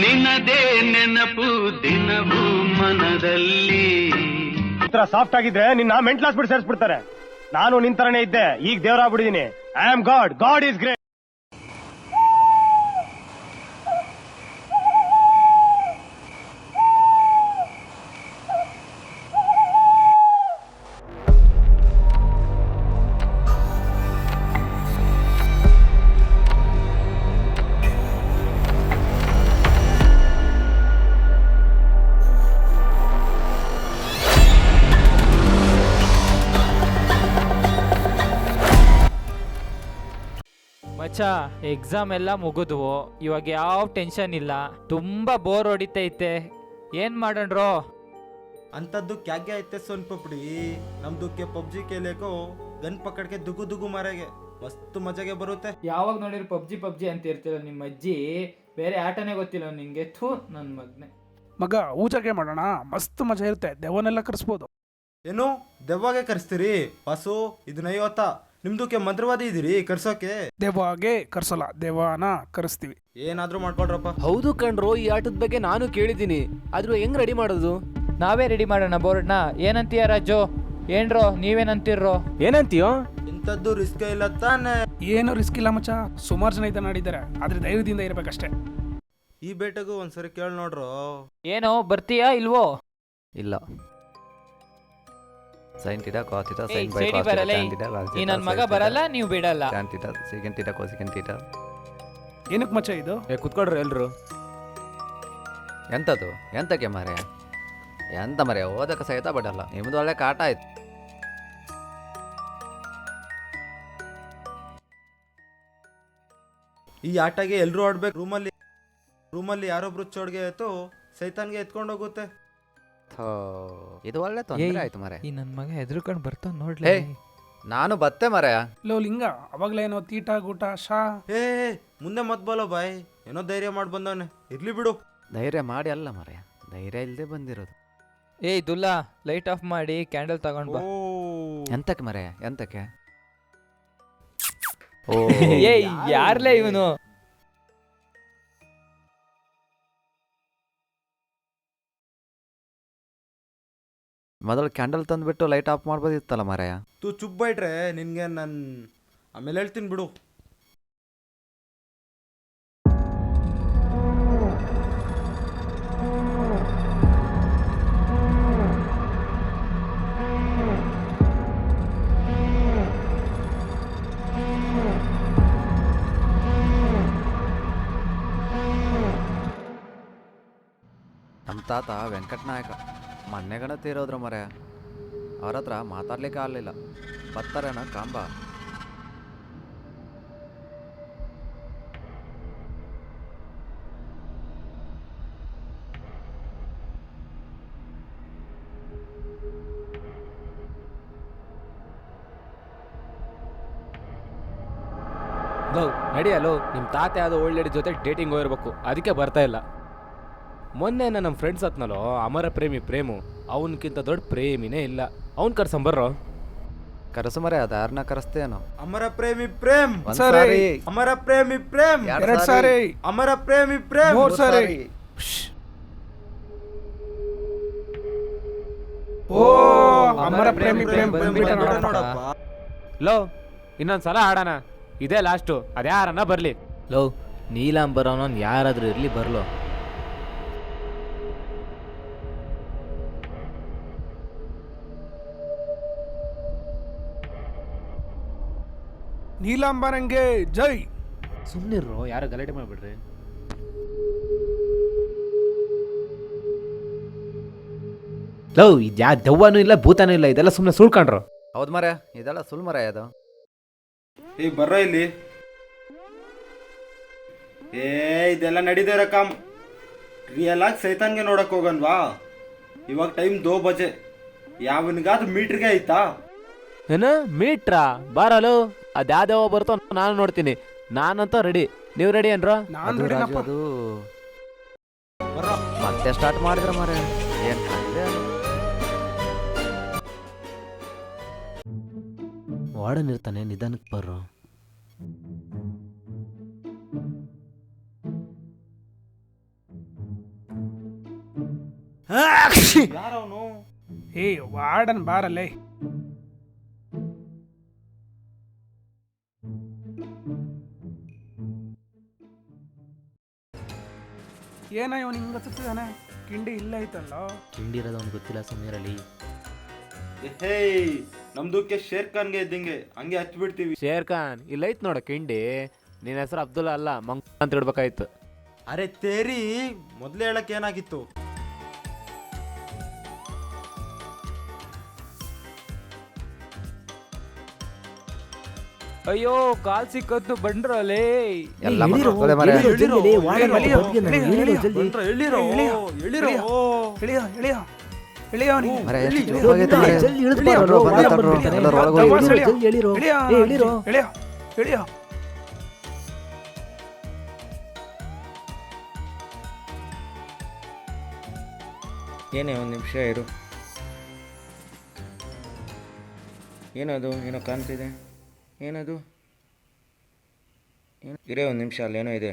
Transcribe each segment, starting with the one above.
ನಿನ್ನದೇ ನೆನಪು ದಿನವೂ ಮನದಲ್ಲಿ. ಸಾಫ್ಟ್ ಆಗಿದ್ರೆ ನಿನ್ನ ಮೆಂಟಲ್ ಹಾಸ್ಪಿಟಲ್ ಸೇರಿಸ್ಬಿಡ್ತಾರೆ. ನಾನು ನಿನ್ ತರನೇ ಇದ್ದೆ, ಈಗ ದೇವರಾಗ್ಬಿಟ್ಟಿದೀನಿ. I am god, god is great. ಮಚ್ಚ, ಎಕ್ಸಾಮ್ ಎಲ್ಲ ಮುಗಿದ್ವು, ಇವಾಗ ಯಾವ ಟೆನ್ಷನ್ ಇಲ್ಲ. ತುಂಬಾ ಬೋರ್ ಹೊಡಿತೈತೆ, ಏನ್ ಮಾಡೋಣ್ರೋ? अंतद्दू क्या क्या ಐತೆ ಸೋನ್ ಪಪಡಿ. ನಮ್ದುಕ್ಕೆ ಪಬ್ಜಿ ಕೇಳೇಕೋ ಗನ್ ಪಕಡ್ಕೆ ದುಗು ದುಗು ಮಾರಾಗೆ ಮಸ್ತ್ ಮಜಾಗೆ ಬರುತ್ತೆ. ಯಾವಾಗ ನೋಡಿದ್ರು ಪಬ್ಜಿ ಪಬ್ಜಿ ಅಂತ ಇರ್ತಿಲ್ಲ ನಿಮ್ಮ ಅಜ್ಜಿ. ಬೇರೆ ಆಟನೇ ಗೊತ್ತಿಲ್ಲ ನಿಂಗೆ. ಥೂ ನನ್ನ ಮಗನೆ. ಮಗ ಊಜಾಗೆ ಮಾಡೋಣ, ಮಸ್ತ್ ಮಜಾ ಇರುತ್ತೆ. ದೆವ್ವನೆಲ್ಲ ಕರೆಸ್ಬೋದು. ಏನು ದೆವ್ವಾಗೆ ಕರೆಸ್ತೀರಿ? ವಾಸು ಇದು ನೈವತ್ತ. ನಿಮ್ದುಕ್ಕೆ ಮಂತ್ರವಾದಿ ಇದೀರಿ ಕರ್ಸೋಕೆ? ದೆವ್ವಾಗೆ ಕರ್ಸಲ್ಲ, ದೆವ್ವನ ಕರೆಸ್ತೀವಿ. ಏನಾದ್ರೂ ಮಾಡ್ಕೊಳ್ರಪ್ಪ. ಹೌದು ಕಣ್ರೋ, ಈ ಆಟದ ಬಗ್ಗೆ ನಾನು ಕೇಳಿದ್ದೀನಿ. ಆದ್ರೂ ಹೆಂಗ್ ರೆಡಿ ಮಾಡೋದು? ನಾವೇ ರೆಡಿ ಮಾಡೋಣ ಬೋರ್ಡ್ನ. ಏನಂತೀಯ ರಾಜು? ಏನ್ರೋ ನೀವೇನಂತೀರ್ರೋ? ಏನಂತೀಯೋ? ಇಂಥದ್ದು ರಿಸ್ಕ್ ಇಲ್ಲ ತಾನೆ? ಏನು ರಿಸ್ಕ್ ಇಲ್ಲ ಮಚ್ಚ, ಸುಮಾರು ಜನ ಇದನ್ನ ಆಡಿದ್ದಾರೆ. ಆದ್ರೆ ಧೈರ್ಯದಿಂದ ಇರ್ಬೇಕಷ್ಟೇ. ಈ ಬೇಟೆಗೂ ಒಂದ್ಸರಿ ಕೇಳಿ ನೋಡ್ರು. ಏನೋ ಬರ್ತೀಯಾ ಇಲ್ವೋ? ಇಲ್ಲ. sin theta cos theta sin by ಸೇಡಿ cos ಬರಲ್ಲ. theta tan theta cos ಈ theta ನನ್ನ ಮಗ ಬರಲ್ಲ, ನೀವು ಬಿಡಲ್ಲ. tan theta secant theta cosecant theta. ಏನಕ್ಕೆ ಮಚ್ಚ ಇದು? ಕುತ್ಕೊಳ್ರಿ ಎಲ್ರು. ಎಂತದು? ಎಂತಕ್ಕೆ ಮಾರ್ರೆ? ಎಂತ ಮರೆ ಓದಕ್ಕೆ ಸಹಿತ ಬಿಡಲ್ಲ. ನಿಮ್ದು ಒಳ್ಳೆ ಕಾಟ ಆಯ್ತು. ಈ ಆಟಗೆ ಎಲ್ರು ಆಡ್ಬೇಕು. ರೂಮಲ್ಲಿ ಯಾರೊಬ್ರು ಚೋಡ್ಗೆ ಆಯ್ತು ಸೈತಾನ್ಗೆ ಎತ್ಕೊಂಡು ಹೋಗುತ್ತೆ. ಇದು ಒಳ್ಳೆ ತೊಂದರೆ ಆಯ್ತು ಮರೆ. ಈ ನನ್ನ ಮಗ ಹೆದರ್ಕೊಂಡು ಬರ್ತಾವ ನೋಡ್ಲಿ. ಏ ನಾನು ಬತ್ತೆ ಮರೆ. ಲೋ ಲಿಂಗ, ಅವಾಗ್ಲೇನೋ ತೀಟ ಗೂಟ ಶಾ. ಏ ಮುಂದೆ ಮತ್ ಬಲೋ ಬಾಯ್, ಏನೋ ಧೈರ್ಯ ಮಾಡಿ ಬಂದವನೆ, ಇರ್ಲಿ ಬಿಡು. ಧೈರ್ಯ ಮಾಡಿ ಅಲ್ಲ ಮರೆ, ಧೈರ್ಯ ಇಲ್ಲದೆ ಬಂದಿರೋದು. ಏಯ್ ದುಲ್ಲಾ, ಲೈಟ್ ಆಫ್ ಮಾಡಿ ಕ್ಯಾಂಡಲ್ ತಗೊಂಡ್ ಬಾ. ಎಂತಕ್ಕೆ ಮರೆ? ಎಂತಕ್ಕೆ? ಏಯ್ ಯಾರ್ಲೇ ಇವನು? ಮೊದಲು ಕ್ಯಾಂಡಲ್ ತಂದ್ಬಿಟ್ಟು ಲೈಟ್ ಆಫ್ ಮಾಡ್ಬೋದಿತ್ತಲ್ಲ ಮಾರಾಯ. ತೂ ಚುಪ್ ಬೈಟ್ರೆ ನಿನ್ಗೆ ನಾನು ಆಮೇಲೆ ಹೇಳ್ತೀನಿ ಬಿಡು. ನಮ್ಮ ತಾತ ವೆಂಕಟನಾಯಕ ಮೊನ್ನೆಗಣ ತೀರೋದ್ರು ಮರೆ. ಅವ್ರ ಹತ್ರ ಮಾತಾಡ್ಲಿಕ್ಕೆ ಆಗಲಿಲ್ಲ. ಬತ್ತಾರೇನ ಕಾಂಬ. ಲವ್ ನಡಿಯಲ್ಲೋ, ನಿಮ್ಮ ತಾತ ಯಾವುದೋ ಓಲ್ಡ್ ಲೇಡಿ ಜೊತೆ ಡೇಟಿಂಗ್ ಹೋಗಿರ್ಬೇಕು, ಅದಕ್ಕೆ ಬರ್ತಾ ಇಲ್ಲ. ಮೊನ್ನೆ ನಮ್ಮ ಫ್ರೆಂಡ್ಸ್ ಹತ್ನಲ್ಲೋ ಅಮರ ಪ್ರೇಮಿ ಪ್ರೇಮು, ಅವನಕ್ಕಿಂತ ದೊಡ್ಡ ಪ್ರೇಮಿನೇ ಇಲ್ಲ. ಅವ್ನು ಕರ್ಸಂಬರ್ರೋ. ಕರೆಸು ಮರೆ, ಅದು ಯಾರನ್ನ ಕರೆಸ್ತೇನೋ. ಅಮರ ಪ್ರೇಮಿ ಪ್ರೇಮ್, ಸರಿ. ಅಮರ ಪ್ರೇಮಿ ಪ್ರೇಮ್, 2 ಸಾರಿ. ಅಮರ ಪ್ರೇಮಿ ಪ್ರೇಮ್, 3 ಸಾರಿ. ಓ ಅಮರ ಪ್ರೇಮಿ ಪ್ರೇಮ್ ಬಂದ್ಬಿಟ್ಟ ನೋಡಪ್ಪ. ಲೋ ಇನ್ನೊಂದ್ಸಲ ಆಡೋಣ, ಇದೇ ಲಾಸ್ಟು. ಅದ್ಯಾರನ್ನ ಬರಲಿ. ಲೋ ನೀಲಾಂಬರ್ ಅವನೊಂದು ಯಾರಾದ್ರೂ ಇರ್ಲಿ ಬರ್ಲೋ. ನೀಲಾಂಬರಂಗೆ ಜೈ. ಸುಮ್ಮನಿರ್ರೋ, ಯಾರು ಗಲಾಟೆ ಮಾಡ್ಬಿಡ್ರಿ. ಲವ್ ಇದು ಯಾ ದೆವ್ವನೂ ಇಲ್ಲ ಭೂತನೂ ಇಲ್ಲ, ಇದೆಲ್ಲ ಸುಮ್ಮನೆ ಸುಳ್ಕೊಂಡ್ರು. ಹೌದು ಮರೆ, ಇದೆಲ್ಲ ಸುಲ್ ಮರೆ ಅದು. ಏ ಬರ್ರ ಇಲ್ಲಿ. ಏ ಇದೆಲ್ಲ ನಡೀದಿರ ಕಾಮ್. ರಿಯಲ್ ಆಗಿ ಸೈತಾನ್ಗೆ ನೋಡಕ್ ಹೋಗನ್ವಾ? ಇವಾಗ ಟೈಮ್ 2 ಬಜೆ. ಯಾವನಿಗಾದ್ರೂ ಮೀಟ್ರಿಗೆ ಆಯ್ತಾ? ಏನ ಮೀಟ್ರಾ? ಬಾರಲು, ಅದ್ಯಾವ್ದವ ಬರ್ತೋ ನಾನು ನೋಡ್ತೀನಿ. ನಾನಂತ ರೆಡಿ, ನೀವು ರೆಡಿ ಏನ್ರ? ನಾನ್ ಅದು ರಾಜು, ಅದು ಮತ್ತೆ ಸ್ಟಾರ್ಟ್ ಮಾಡಿದ್ರ ಮರೆ. ಏನ್ ಕಾಣಿದೆ ಅದು? ವಾರ್ಡನ್ ಇರ್ತಾನೆ, ನಿಧಾನಕ್ಕೆ ಬರ್ರು. ಯಾರವನು? ಏ ವಾರ್ಡನ್ ಬಾರಲ್ಲೇ. ಏನೋ ಇವನು ಹಿಂಗೆ ಹತ್ತುತ್ತಿದ್ದಾನೆ, ಕಿಂಡಿ ಇಲ್ಲ ಐತಲ್ಲ. ತಿಂಡಿರೋದು ಅವ್ನಿಗೆ ಗೊತ್ತಿಲ್ಲ ಸಮೀರಲ್ಲಿ. ಹೇ, ನಮ್ದಕ್ಕೆ ಶೇರ್ ಖಾನ್ಗೆ ಇದ್ದಂಗೆ ಹಂಗೆ ಹಚ್ಬಿಡ್ತೀವಿ. ಶೇರ್ ಖಾನ್ ಇಲ್ಲೈತ್ ನೋಡ ಕಿಂಡಿ. ನಿನ್ನ ಹೆಸರು ಅಬ್ದುಲ್ಲಾ ಅಲ್ಲ ಮಂಗ್ ಅಂತ ಇಡ್ಬೇಕಾಯ್ತು. ಅರೆ ತೇರಿ, ಮೊದ್ಲೇ ಹೇಳಕ್ ಏನಾಗಿತ್ತು? ಅಯ್ಯೋ ಕಾಲ್ ಸಿಕ್ಕತ್ತು ಬಂಡ್ರಲ್ಲೇ. ಎಲ್ಲ ಮಕ್ಕಳು ಮರೆ. ಮರೆ ಎಷ್ಟು ಜೋರಾಗೈತೆ ಮರೆ. ತಡ್ರೋ, ಬಂದೆ ತಡ್ರೋ. ಎಲ್ಲರೂ ಒಳಗೋಗಿ. ಏನೇ ಒಂದು ನಿಮಿಷ ಇರು. ಏನದು? ಏನೋ ಕಾಣ್ತಿದೆ. ಏನದು? ಇರೇ ಒಂದು ನಿಮಿಷ, ಅಲ್ಲೇನೋ ಇದೆ.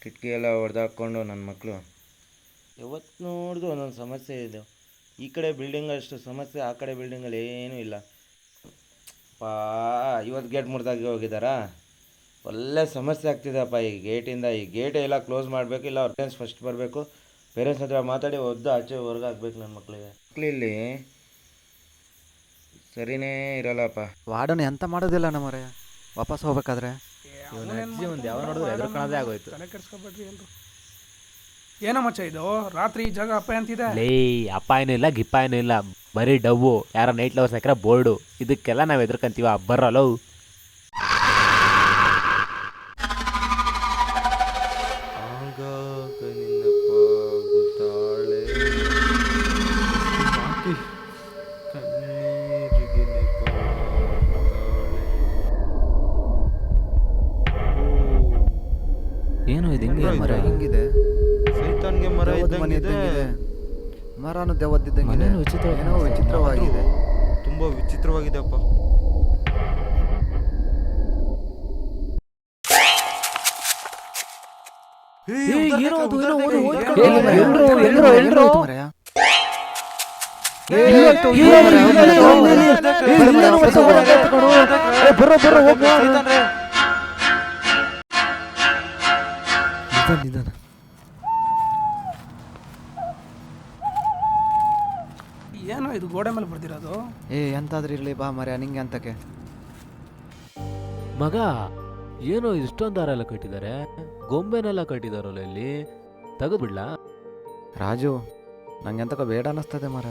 ಕಿಟಕಿ ಎಲ್ಲ ಹೊಡೆದಾಕೊಂಡು ನನ್ನ ಮಕ್ಕಳು ಯಾವತ್ತು ನೋಡಿದ್ರು ಒಂದೊಂದು ಸಮಸ್ಯೆ ಇದೆ. ಈ ಕಡೆ ಬಿಲ್ಡಿಂಗ್ ಅಷ್ಟು ಸಮಸ್ಯೆ, ಆ ಕಡೆ ಬಿಲ್ಡಿಂಗಲ್ಲಿ ಏನೂ ಇಲ್ಲ. ಇವತ್ತು ಗೇಟ್ ಮುರಿದಾಗಿ ಹೋಗಿದ್ದಾರಾ? ಒಳ್ಳೆ ಸಮಸ್ಯೆ ಆಗ್ತಿದೆಪ್ಪ ಈ ಗೇಟಿಂದ. ಈ ಗೇಟೇ ಎಲ್ಲ ಕ್ಲೋಸ್ ಮಾಡಬೇಕು, ಇಲ್ಲ ಅವ್ರ ಪೇರೆಂಟ್ಸ್ ಫಸ್ಟ್ ಬರಬೇಕು. ಪೇರೆಂಟ್ಸ್ ಹತ್ರ ಮಾತಾಡಿ ಒದ್ದು ಆಚೆ ಹೊರಗೆ ಹಾಕ್ಬೇಕು ನನ್ನ ಮಕ್ಕಳಿಗೆ. ಮಕ್ಕಳಿಲ್ಲಿ ಸರಿನೇ ಇರಲ್ಲಪ್ಪ. ವಾರ್ಡನ್ ಎಂತ ಮಾಡೋದಿಲ್ಲ ನಮ್ಮರೆ. ವಾಪಸ್ ಹೋಗ್ಬೇಕಾದ್ರೆ ಒಂದು ಯಾವ ನೋಡಿದ್ರೆ ಎದುರು ಕಾಣದೇ ಆಗೋಯ್ತು. ತಲೆ ಕೆಡ್ಸ್ಕೊಬೇಡ್ರಿ ಎಲ್ರು. ಏನೋ ಮಚ್ಚ ಇದು ರಾತ್ರಿ ಈ ಜಾಗ ಅಪ್ಪ ಅಂತಿದೆ. ಲೇ ಅಪ್ಪ ಏನೂ ಇಲ್ಲ, ಗಿಪ್ಪ ಏನೂ ಇಲ್ಲ, ಬರೀ ಡವ್ವು. ಯಾರೋ ನೈಟ್ ಲವರ್ಸ್ ಹಾಕಿರ ಬೋರ್ಡು. ಇದಕ್ಕೆಲ್ಲ ನಾವು ಎದುರ್ಕಂತೀವ ಬರಲ್ಲೋ. ಏನು ಇದು ಹಿಂಗೆ ಮರ ಹಿಂಗಿದೆ? ಸೈತಾನ್ಗೆ ಮರ ಮನೆ ಇದ್ದಂಗಿದೆ. ಮರನು ದೆವ್ವದಿದ್ದಂಗಿದೆ. ಮನೇನು ವಿಚಿತ್ರ, ಏನೋ ವಿಚಿತ್ರವಾಗಿದೆ. ತುಂಬಾ ವಿಚಿತ್ರವಾಗಿದೆಪ್ಪ. ಏನೋ ಇದು ಗೋಡೆ ಮೇಲೆ ಬರ್ದಿರೋದು. ಎಂತಾದ್ರೂ ಇರ್ಲಿ ಬಾ ಮರ್ಯ, ನಿಂಗೆ ಅಂತಕ್ಕೆ. ಮಗ ಏನೋ ಇಷ್ಟೊಂದು ದಾರ ಎಲ್ಲ ಕಟ್ಟಿದ್ದಾರೆ, ಗೊಂಬೆನೆಲ್ಲ ಕಟ್ಟಿದಾರಲ್ಲ ಇಲ್ಲಿ. ತೆಗೆದ್ಬಿಡ್ಲಾ? ರಾಜು, ನಂಗೆ ಎಂತಕ ಬೇಡ ಅನ್ನಿಸ್ತದೆ ಮರ.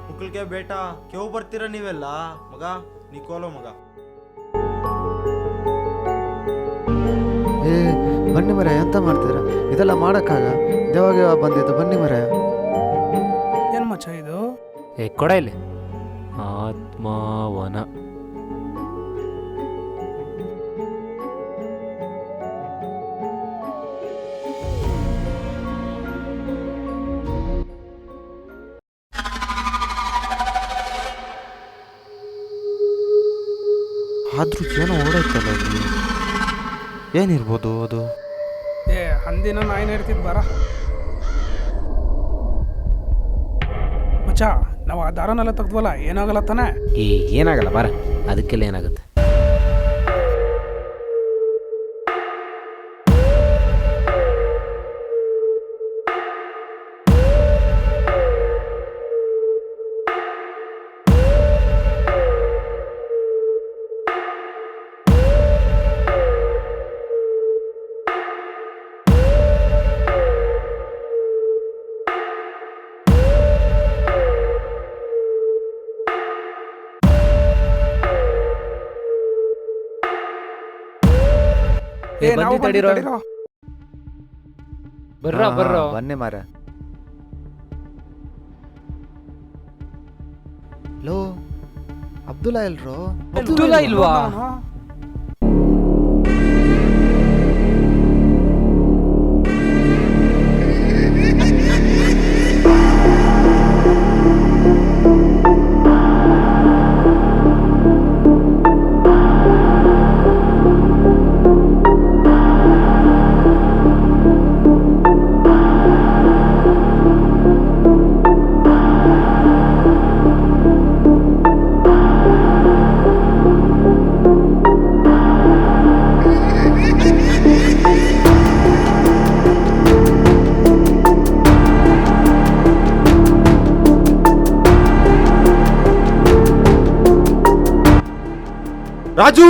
ಪುಕ್ಕಲ್ಗೆ ಬೇಟ ಕೇವ್ ಬರ್ತೀರ ನೀವೆಲ್ಲ. ಮಗ ನಿಕೋಲೋ ಮಗ. ಬನ್ನಿ ಮರ, ಎಂತ ಮಾಡ್ತೀರ? ಇದೆಲ್ಲ ಮಾಡಕ್ಕಾಗ? ದೇವಾಗ ಬಂದಿದ್ದು, ಬನ್ನಿ ಮರ. ಏನ್ ಮಚ್ಚ ಇದು? ಕೊಡ ಇಲ್ಲಿ. ಆತ್ಮವನ. ಆದ್ರೂ ಏನೋ ಓಡಾಯ್ತಲ್ಲ ಅಲ್ಲಿ. ಏನಿರ್ಬೋದು ಅದು? ಹಂದಿನ ನಾಯಿನ ಇರ್ತಿದ್ ಬರ ಮಚ್ಚ. ನಾವು ಆ ದಾರನೆಲ್ಲ ತೆಗ್ದ್ವಲ್ಲ, ಏನಾಗಲ್ಲ ತಾನೆ? ಏನಾಗಲ್ಲ ಬಾರ, ಅದಕ್ಕೆಲ್ಲ ಏನಾಗುತ್ತೆ. ಬರ್ರ ಬರ್ರ ಬನ್ನಿ ಮಾರ. ಲೋ, ಅಬ್ದುಲ್ಲಾ ಎಲ್ರು? ಅಬ್ದುಲ್ಲಾ ಇಲ್ವಾ? ರಾಜು